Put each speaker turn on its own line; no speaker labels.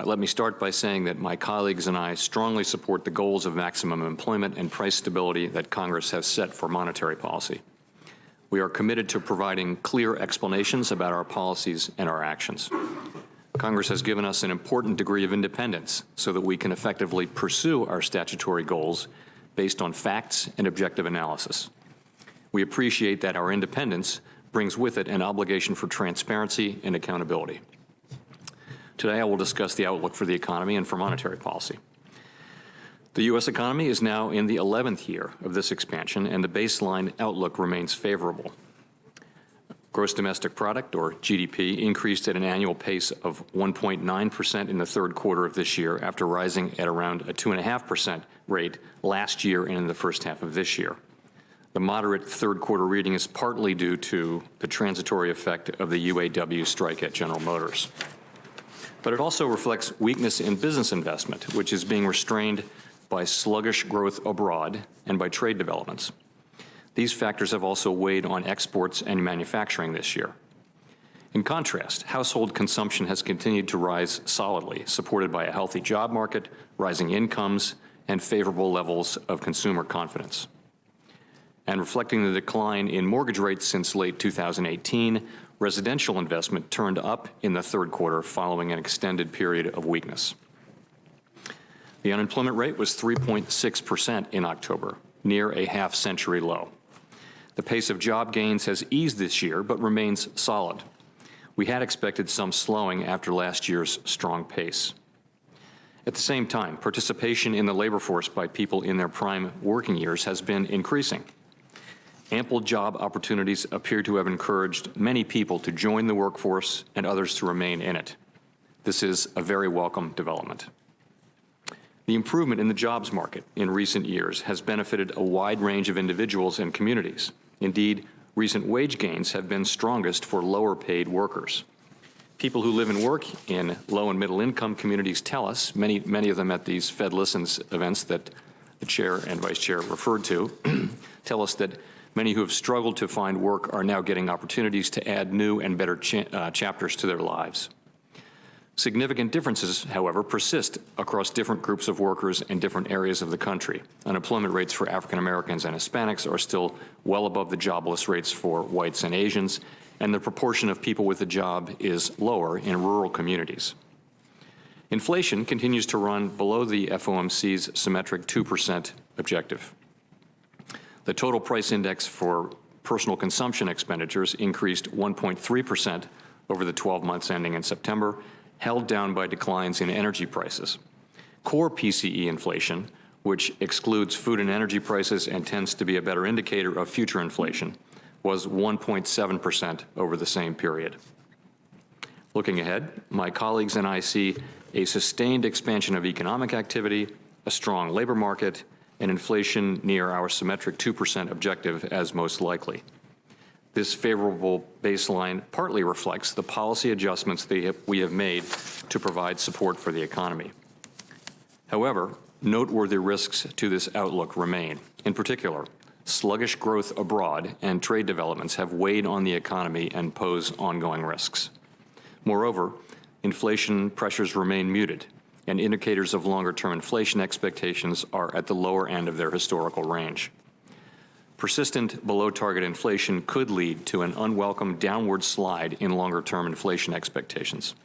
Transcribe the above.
Let me start by saying that my colleagues and I strongly support the goals of maximum employment and price stability that Congress has set for monetary policy. We are committed to providing clear explanations about our policies and our actions. Congress has given us an important degree of independence so that we can effectively pursue our statutory goals based on facts and objective analysis. We appreciate that our independence brings with it an obligation for transparency and accountability. Today, I will discuss the outlook for the economy and for monetary policy. The U.S. economy is now in the 11th year of this expansion, and the baseline outlook remains favorable. Gross domestic product, or GDP, increased at an annual pace of 1.9% in the third quarter of this year after rising at around a 2.5% rate last year and in the first half of this year. The moderate third quarter reading is partly due to the transitory effect of the UAW strike at General Motors. But it also reflects weakness in business investment, which is being restrained by sluggish growth abroad and by trade developments. These factors have also weighed on exports and manufacturing this year. In contrast, household consumption has continued to rise solidly, supported by a healthy job market, rising incomes, and favorable levels of consumer confidence. And reflecting the decline in mortgage rates since late 2018, residential investment turned up in the third quarter following an extended period of weakness. The unemployment rate was 3.6% in October, near a half-century low. The pace of job gains has eased this year, but remains solid. We had expected some slowing after last year's strong pace. At the same time, participation in the labor force by people in their prime working years has been increasing. Ample job opportunities appear to have encouraged many people to join the workforce and others to remain in it. This is a very welcome development. The improvement in the jobs market in recent years has benefited a wide range of individuals and communities. Indeed, recent wage gains have been strongest for lower-paid workers. People who live and work in low- and middle-income communities tell us, many of them at these Fed Listens events that the Chair and Vice Chair referred to, tell us that many who have struggled to find work are now getting opportunities to add new and better chapters to their lives. Significant differences, however, persist across different groups of workers in different areas of the country. Unemployment rates for African Americans and Hispanics are still well above the jobless rates for whites and Asians, and the proportion of people with a job is lower in rural communities. Inflation continues to run below the FOMC's symmetric 2% objective. The total price index for personal consumption expenditures increased 1.3% over the 12 months ending in September, held down by declines in energy prices. Core PCE inflation, which excludes food and energy prices and tends to be a better indicator of future inflation, was 1.7% over the same period. Looking ahead, my colleagues and I see a sustained expansion of economic activity, a strong labor market, and inflation near our symmetric 2% objective as most likely. This favorable baseline partly reflects the policy adjustments we have made to provide support for the economy. However, noteworthy risks to this outlook remain. In particular, sluggish growth abroad and trade developments have weighed on the economy and pose ongoing risks. Moreover, inflation pressures remain muted, and indicators of longer-term inflation expectations are at the lower end of their historical range. Persistent below-target inflation could lead to an unwelcome downward slide in longer-term inflation expectations.